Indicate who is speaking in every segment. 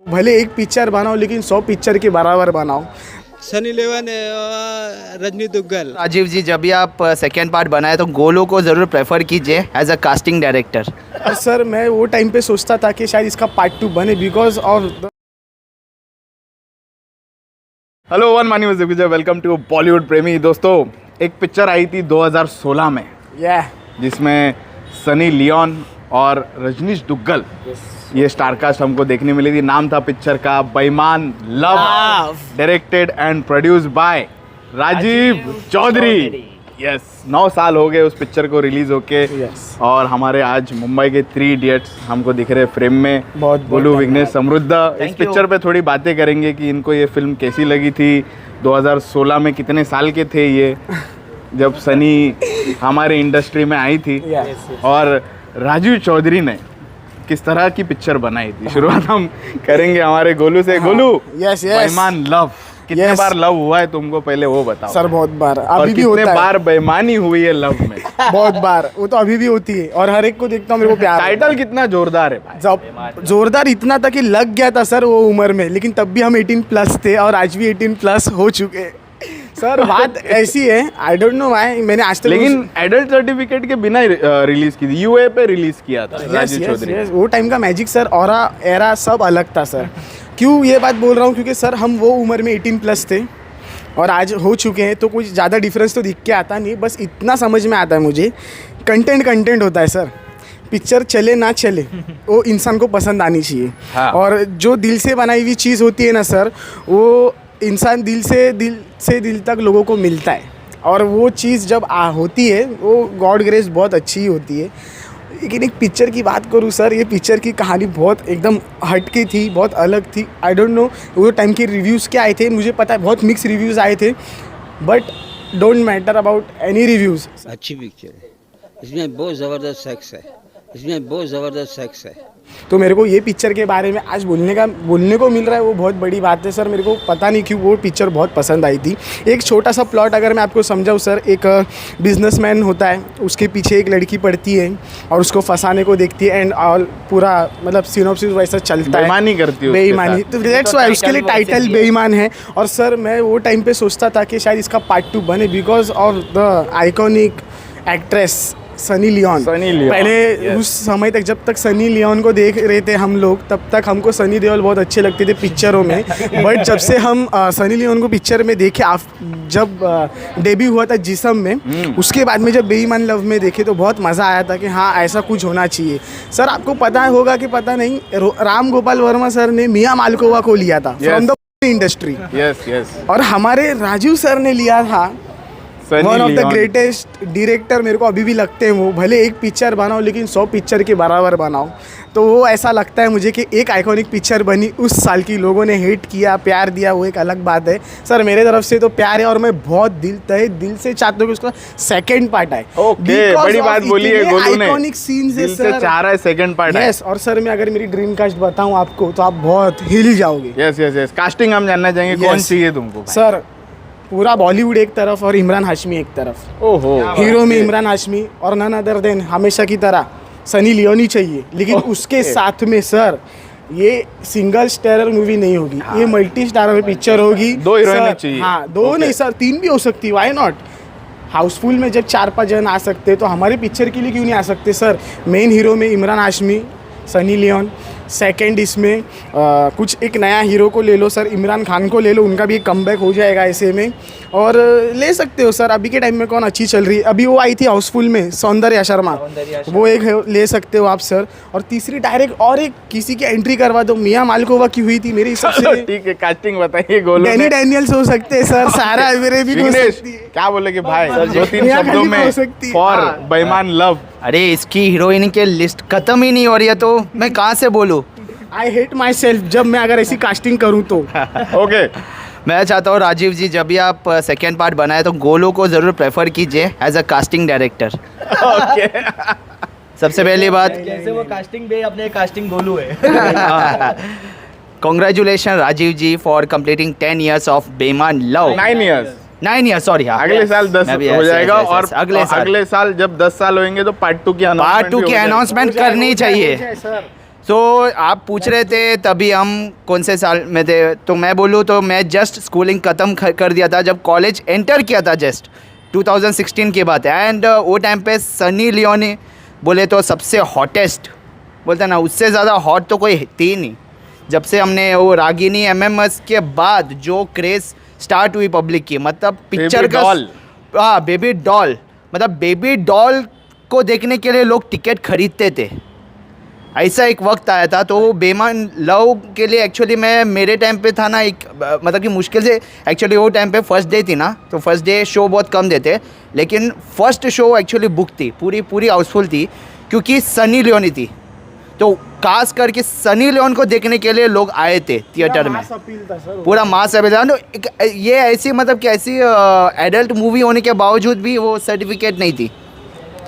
Speaker 1: भले एक पिक्चर बनाओ लेकिन 100 पिक्चर के बराबर बनाओ।
Speaker 2: Sunny Leone, Rajni Duggal.
Speaker 3: राजीव जी, जब भी आप सेकेंड पार्ट बनाए तो गोलू को ज़रूर प्रेफर कीजिए एज अ कास्टिंग डायरेक्टर।
Speaker 1: और सर मैं वो टाइम पे सोचता था कि शायद इसका पार्ट 2 बने बिकॉज ऑफ
Speaker 4: हेलो वन मानी विजय, वेलकम टू बॉलीवुड प्रेमी। दोस्तों, एक पिक्चर आई थी 2016 में जिसमें सनी लियोन और रजनीश दुग्गल ये स्टारकास्ट हमको देखने मिली थी। नाम था पिक्चर का Beiimaan love, directed and produced by Rajeev Chaudhary. Yes, 9 साल हो गए उस पिक्चर को रिलीज होके। और हमारे आज मुंबई के 3 इडियट्स हमको दिख रहे फ्रेम में। गोलू, विघ्नेश, समृद्ध। इस पिक्चर पे थोड़ी बातें करेंगे कि इनको ये फिल्म कैसी लगी थी। 2016 में कितने साल के थे ये जब सनी हमारे इंडस्ट्री में आई थी, और राजीव चौधरी ने किस तरह की पिक्चर बनाई थी। शुरुआत हम करेंगे हमारे गोलू से। गोलू, बेईमान लव कितने बार लव हुआ है तुमको, पहले वो बताओ।
Speaker 1: सर बहुत बार,
Speaker 4: और
Speaker 1: अभी भी
Speaker 4: कितने
Speaker 1: होता
Speaker 4: बार बेईमानी हुई है लव में?
Speaker 1: बहुत बार, वो तो अभी भी होती है और हर एक को देखता हूँ, मेरे को प्यार।
Speaker 4: टाइटल कितना जोरदार है भाई।
Speaker 1: जब जोरदार इतना था कि लग गया था सर वो उम्र में, लेकिन तब भी हम 18+ थे और आज भी 18+ हो चुके हैं। सर बात ऐसी है, आई डोंट नो व्हाई, मैंने आज तक
Speaker 4: लेकिन एडल्ट सर्टिफिकेट के बिना रिलीज की थी, यूए पे रिलीज किया था राजीव चौधरी।
Speaker 1: वो टाइम का मैजिक सर, ऑरा एरा सब अलग था सर। क्यों ये बात बोल रहा हूँ, क्योंकि सर हम वो उम्र में 18+ थे और आज हो चुके हैं, तो कुछ ज़्यादा डिफरेंस तो दिख के आता नहीं। बस इतना समझ में आता है मुझे, कंटेंट होता है सर। पिक्चर चले ना चले, वो इंसान को पसंद आनी चाहिए।
Speaker 4: हाँ।
Speaker 1: और जो दिल से बनाई हुई चीज़ होती है ना सर, वो इंसान दिल से दिल तक लोगों को मिलता है। और वो चीज़ जब होती है, वो गॉड ग्रेस बहुत अच्छी ही होती है। लेकिन एक पिक्चर की बात करूँ सर, ये पिक्चर की कहानी बहुत एकदम हटके थी, बहुत अलग थी। आई डोंट नो वो टाइम के रिव्यूज़ क्या आए थे, मुझे पता है बहुत मिक्स रिव्यूज़ आए थे, but don't matter about any reviews.
Speaker 2: अच्छी पिक्चर है, इसमें बहुत ज़बरदस्त सेक्स है।
Speaker 1: तो मेरे को ये पिक्चर के बारे में आज बोलने को मिल रहा है, वो बहुत बड़ी बात है सर। मेरे को पता नहीं क्यों वो पिक्चर बहुत पसंद आई थी। एक छोटा सा प्लॉट अगर मैं आपको समझाऊँ सर, एक बिजनेसमैन होता है, उसके पीछे एक लड़की पड़ती है और उसको फंसाने को देखती है, एंड ऑल पूरा मतलब सिनॉप्सिस वैसा चलता है,
Speaker 4: बेईमानी करती है,
Speaker 1: बेईमानी। तो दैट्स व्हाई उसके लिए टाइटल बेईमान है। और सर मैं वो टाइम पे सोचता था कि शायद इसका पार्ट 2 बने because of the iconic actress Sunny Leone. पहले उस समय तक, जब तक सनी लियोन को देख रहे थे हम लोग, तब तक हमको सनी देओल बहुत अच्छे लगते थे पिक्चरों में। बट जब से हम सनी लियोन को पिक्चर में देखे, जब डेब्यू हुआ था जिस्म में, उसके बाद में जब बेईमान लव में देखे तो बहुत मज़ा आया था कि हाँ ऐसा कुछ होना चाहिए। सर आपको पता होगा कि पता नहीं, राम गोपाल वर्मा सर ने मियां मालकोवा को लिया था फ्रॉम द इंडस्ट्री। और हमारे राजीव सर ने लिया था one of the greatest director. मेरे को अभी भी लगते हैं वो, भले एक पिक्चर बनाओ लेकिन 100 पिक्चर के बराबर बनाओ। तो वो ऐसा लगता है मुझे कि एक आइकॉनिक पिक्चर बनी उस साल की, लोगों ने हेट किया, प्यार दिया, वो एक अलग बात है सर। मेरे तरफ से तो प्यार है और मैं बहुत दिल से चाहता हूँ कि उसका सेकंड पार्ट आए।
Speaker 4: ओके, बड़ी बात बोली है गोलू ने,
Speaker 1: आइकॉनिक सीन्स है सर,
Speaker 4: चाह रहा है सेकंड पार्ट है।
Speaker 1: यस, और सर मैं अगर मेरी ड्रीम कास्ट बताऊँ आपको तो आप बहुत हिल जाओगे।
Speaker 4: यस, कास्टिंग हम जानना चाहेंगे, कौन चाहिए तुमको
Speaker 1: सर? पूरा बॉलीवुड एक तरफ और इमरान हाशमी एक तरफ।
Speaker 4: ओहो,
Speaker 1: हीरो में इमरान हाशमी और नन अदर देन हमेशा की तरह सनी लियोन ही चाहिए। लेकिन उसके साथ में सर ये सिंगल स्टारर मूवी नहीं होगी, ये मल्टी स्टारर पिक्चर होगी।
Speaker 4: 2 हीरोइन चाहिए।
Speaker 1: हाँ, 2 नहीं सर, 3 भी हो सकती है, व्हाई नॉट। हाउसफुल में जब 4-5 जन आ सकते हैं तो हमारे पिक्चर के लिए क्यों नहीं आ सकते सर? मेन हीरो में Imran Hashmi, Sunny Leone. Second इसमें कुछ एक नया हीरो को ले लो सर, इमरान खान को ले लो, उनका भी एक कमबैक हो जाएगा ऐसे में। और ले सकते हो सर, अभी के टाइम में कौन अच्छी चल रही है, अभी वो आई थी हाउसफुल में सौंदर्या शर्मा, वो एक ले सकते हो आप सर। और तीसरी डायरेक्ट और एक किसी की एंट्री करवा दो, मियां मालकोवा की हुई थी मेरे हिसाब से।
Speaker 4: ठीक है, कास्टिंग बताइए गोलू।
Speaker 1: डैनी डैनियल्स हो सकते हैं सर, सारा मेरे भी हो सकती है।
Speaker 4: क्या बोले कि भाई 2-3 शब्दों में फॉर बेईमान लव।
Speaker 3: अरे इसकी हीरोइन के लिस्ट खत्म ही नहीं हो रही है, तो मैं कहाँ से बोलूँ?
Speaker 1: आई हेट माई सेल्फ जब मैं अगर ऐसी कास्टिंग करूँ तो।
Speaker 4: ओके,
Speaker 3: मैं चाहता हूँ राजीव जी, जब भी आप सेकेंड पार्ट बनाए तो गोलू को ज़रूर प्रेफर कीजिए as a casting director.
Speaker 4: Okay.
Speaker 3: सबसे पहली बात,
Speaker 5: कैसे वो कास्टिंग बे अपने कास्टिंग गोलू है।
Speaker 3: Congratulation Rajeev ji for completing 10 years of Beiimaan love.
Speaker 4: 9 years।
Speaker 3: 9 years, sorry. हाँ,
Speaker 4: अगले साल 10 हो जाएगा। और
Speaker 3: अगले साल
Speaker 4: जब 10 साल होंगे तो पार्ट 2 की
Speaker 3: अनाउंसमेंट करनी चाहिए। सो आप पूछ रहे थे तभी हम कौन से साल में थे, तो मैं बोलूँ तो मैं जस्ट स्कूलिंग ख़त्म कर दिया था जब कॉलेज एंटर किया था, जस्ट 2016 की बात है। एंड वो टाइम पे सनी लियोनी बोले तो सबसे हॉटेस्ट बोलते ना, उससे ज़्यादा हॉट तो कोई थी नहीं। जब से हमने वो रागिनी MMS के बाद जो क्रेज़ स्टार्ट हुई पब्लिक की, मतलब पिक्चर का, हाँ बेबी डॉल, मतलब बेबी डॉल को देखने के लिए लोग टिकट खरीदते थे। ऐसा एक वक्त आया था। तो बेईमान लव के लिए एक्चुअली मैं मेरे टाइम पे था ना, एक मतलब कि मुश्किल से एक्चुअली वो टाइम पे फर्स्ट डे थी ना, तो फर्स्ट डे शो बहुत कम देते, लेकिन फर्स्ट शो एक्चुअली बुक थी, पूरी हाउसफुल थी, क्योंकि सनी लियोनी थी। तो खास करके सनी लियोन को देखने के लिए लोग आए थे थिएटर में, पूरा मास अपील था। तो ये ऐसी मतलब कि ऐसी एडल्ट मूवी होने के बावजूद भी वो सर्टिफिकेट नहीं थी।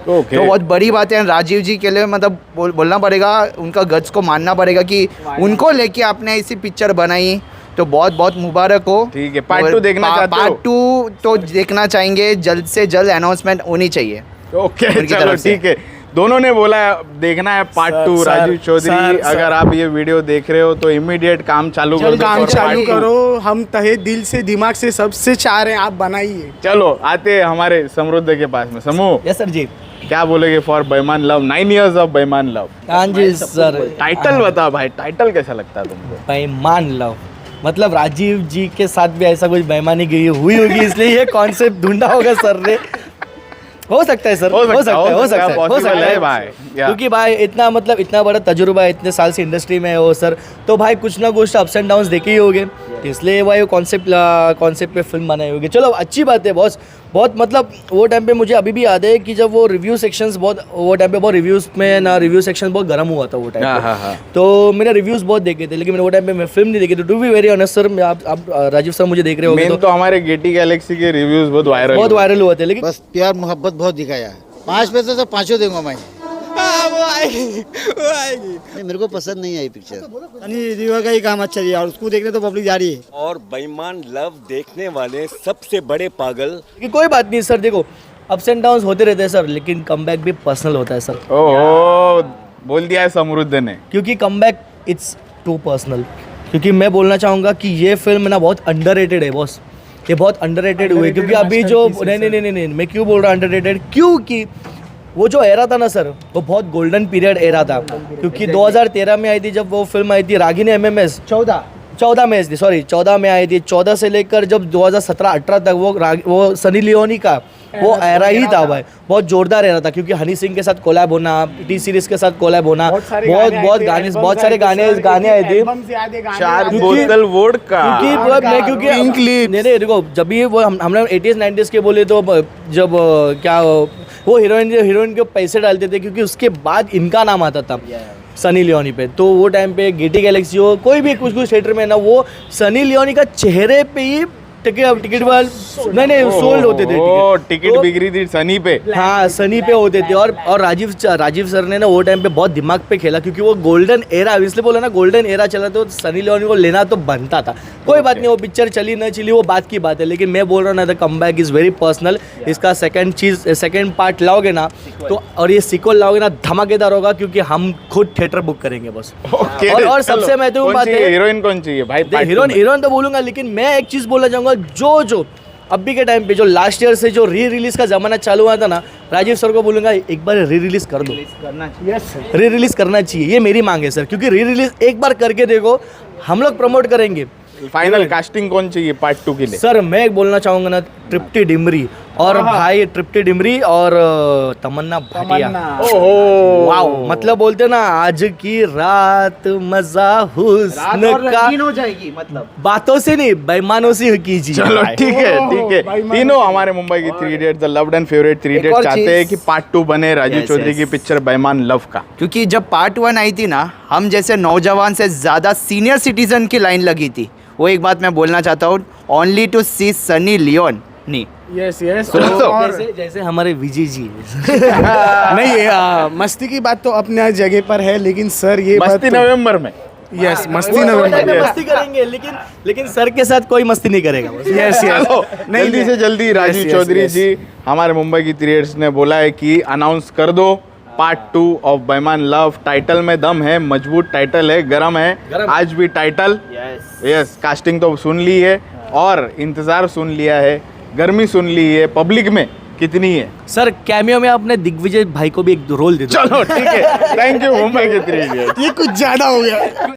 Speaker 3: तो बहुत बड़ी बात है राजीव जी के लिए, मतलब बोलना पड़ेगा, उनका गट्स को मानना पड़ेगा कि उनको लेके आपने ऐसी पिक्चर बनाई, तो बहुत बहुत मुबारक हो।
Speaker 4: ठीक है, पार्ट 2 देखना चाहते हो?
Speaker 3: पार्ट 2 तो देखना चाहेंगे, जल्द से जल्द अनाउंसमेंट होनी चाहिए।
Speaker 4: ओके चलो ठीक है, दोनों ने बोला देखना है पार्ट 2। राजीव चौधरी, अगर आप ये वीडियो देख रहे हो तो इमीडिएट काम चालू
Speaker 1: करो। हम तहे दिल से दिमाग से सबसे चाह रहे हैं आप बनाइए।
Speaker 4: चलो आते हैं हमारे समृद्ध के पास में। समूह,
Speaker 5: यस सर जी,
Speaker 4: क्या बोलेगे फॉर बेईमान love, 9 years of Beiimaan love?
Speaker 5: हाँ जी सर,
Speaker 4: टाइटल बता भाई, टाइटल कैसा लगता है तुमको?
Speaker 5: बेईमान लव मतलब राजीव जी के साथ भी ऐसा कुछ बेईमानी हुई होगी, इसलिए ये कॉन्सेप्ट ढूंढा होगा सर ने। हो सकता है सर, हो सकता है
Speaker 4: भाई,
Speaker 5: क्योंकि भाई इतना मतलब इतना बड़ा तजुर्बा है, इतने साल से इंडस्ट्री में हो सर, तो भाई कुछ ना कुछ अप्स एंड डाउन्स देखे ही होंगे, तो इसलिए भाई कॉन्सेप्ट पे फिल्म बनाई होगी। चलो अच्छी बात है बॉस। बहुत मतलब वो टाइम पे मुझे अभी भी याद है कि जब वो रिव्यू सेक्शंस वो टाइम पे बहुत रिव्यूज़ में ना, रिव्यू सेक्शन बहुत गर्म हुआ था वो टाइम पे। तो मैंने रिव्यूज़ बहुत देखे थे, लेकिन मैंने वो टाइम पे मैं फिल्म नहीं देखी थी। To be very honest sir, आप राजीव सर मुझे देख रहे होंगे
Speaker 4: तो हमारे गेटी गैलेक्सी के रिव्यूज बहुत वायरल
Speaker 5: हुए थे, लेकिन
Speaker 6: बस प्यार मोहब्बत बहुत दिखाया है। 5 पैसे तो 5 दूंगा मैं।
Speaker 2: वो आएगी
Speaker 6: नहीं, मेरे को पसंद नहीं आई पिक्चर।
Speaker 7: सनी लियोन का ही काम अच्छा है और उसको देखने तो पब्लिक जा रही है।
Speaker 8: और बेईमान लव देखने वाले सबसे बड़े पागल।
Speaker 5: कि कोई बात नहीं सर, देखो अप्स एंड डाउन्स होते रहते हैं सर, लेकिन कमबैक भी पर्सनल होता है सर।
Speaker 4: ओह, बोल दिया है समृद्ध ने,
Speaker 5: क्योंकि कमबैक इट्स टू पर्सनल। क्योंकि मैं बोलना चाहूँगा कि ये फिल्म ना बहुत अंडररेटेड है बॉस, ये बहुत अंडररेटेड हुई, क्योंकि अभी जो नहीं मैं क्यों बोल रहा हूँ अंडररेटेड, क्योंकि वो जो एरा था ना सर, वो बहुत गोल्डन पीरियड एरा था। क्योंकि 2013 में आई थी जब वो फिल्म आई थी रागिनी MMS, 14 में आई थी, सॉरी 14 में आई थी। 14 से लेकर जब 2017-18 तक वो सनी लियोनी का वो एरा ही था भाई, बहुत जोरदार एरा था। क्योंकि हनी सिंह के साथ कोलैब होना, टी सीरीज के साथ कोलैब होना, बहुत सारे गाने आए थे।
Speaker 4: 4 बोतल वोडका,
Speaker 5: क्योंकि नहीं देखो, जब भी वो हमने 80s 90s के बोले तो जब क्या वो हीरोइन के पैसे डालते थे, क्योंकि उसके बाद इनका नाम आता था सनी लियोनी पे। तो वो टाइम पे गेटी गैलेक्सी हो, कोई भी कुछ थिएटर में ना, वो सनी लियोनी का चेहरे पे ही टिकट नहीं सोल्ड होते थे,
Speaker 4: टिकट बिक रही थी सनी पे।
Speaker 5: हाँ सनी पे होते थे। और राजीव सर ने ना वो टाइम पे बहुत दिमाग पे खेला, क्योंकि वो गोल्डन एरा, इसलिए बोला ना गोल्डन एरा चला, तो सनी लियोनी को लेना तो बनता था। कोई बात नहीं, वो पिक्चर चली न चली वो बात की बात है, लेकिन मैं बोल रहा हूँ ना, the comeback is very personal. इसका सेकंड पार्ट लाओगे ना तो, और ये सीक्वल लाओगे ना, धमाकेदार होगा, क्योंकि हम खुद थिएटर बुक करेंगे बस। और सबसे महत्वपूर्ण बात है,
Speaker 4: हीरोइन कौन चाहिए भाई?
Speaker 5: हीरोइन तो बोलूंगा, लेकिन मैं एक चीज़ बोलना चाहूँगा, जो अभी के टाइम पे जो लास्ट ईयर से जो री रिलीज का जमाना चालू हुआ था ना, राजीव सर को बोलूंगा एक बार री रिलीज कर दो, री रिलीज करना चाहिए, ये मेरी मांग है सर। क्योंकि री रिलीज एक बार करके देखो, हम लोग प्रमोट करेंगे।
Speaker 4: फाइनल कास्टिंग कौन चाहिए पार्ट 2 के लिए?
Speaker 5: सर मैं एक बोलना चाहूँगा ना, तृप्ति डिमरी और भाई तृप्ति डिमरी और तमन्ना भाटिया। वाओ, मतलब बोलते ना, आज की रात मजा हुस्न का
Speaker 3: हो जाएगी, मतलब
Speaker 5: बातों से नहीं बेईमानों से कीजिए।
Speaker 4: चलो ठीक है। तीनों हमारे मुंबई की 3 Idiots, the loved and favourite 3 Idiots चाहते हैं कि पार्ट 2 बने राजीव चौधरी की पिक्चर बेईमान लव का।
Speaker 3: क्योंकि जब पार्ट 1 आई थी ना, हम जैसे नौजवान से ज़्यादा सीनियर सिटीजन की लाइन लगी थी। वो एक बात मैं बोलना चाहता हूँ, only to see Sunny Leone नहीं।
Speaker 1: यस
Speaker 5: और जैसे हमारे विजय जी
Speaker 1: नहीं, मस्ती की बात तो अपने जगह पर है, लेकिन सर ये
Speaker 4: मस्ती नवंबर में,
Speaker 1: यस मस्ती नवंबर
Speaker 5: मस्ती करेंगे, लेकिन सर के साथ कोई मस्ती नहीं करेगा।
Speaker 1: यस
Speaker 4: जल्दी से जल्दी राजीव चौधरी जी, हमारे मुंबई की 3 Idiots ने बोला है कि अनाउंस कर दो part 2 of Beiimaan love. Title में दम है, मजबूत टाइटल है, गरम है आज भी टाइटल। यस कास्टिंग तो सुन ली है और इंतजार सुन लिया है, गर्मी सुन ली है, पब्लिक में कितनी है।
Speaker 5: सर कैमियो में आपने दिग्विजय भाई को भी एक रोल दे दो।
Speaker 4: चलो ठीक है, थैंक यू मुंबई के 3 इडियट्स।
Speaker 1: ये कुछ ज़्यादा हो गया।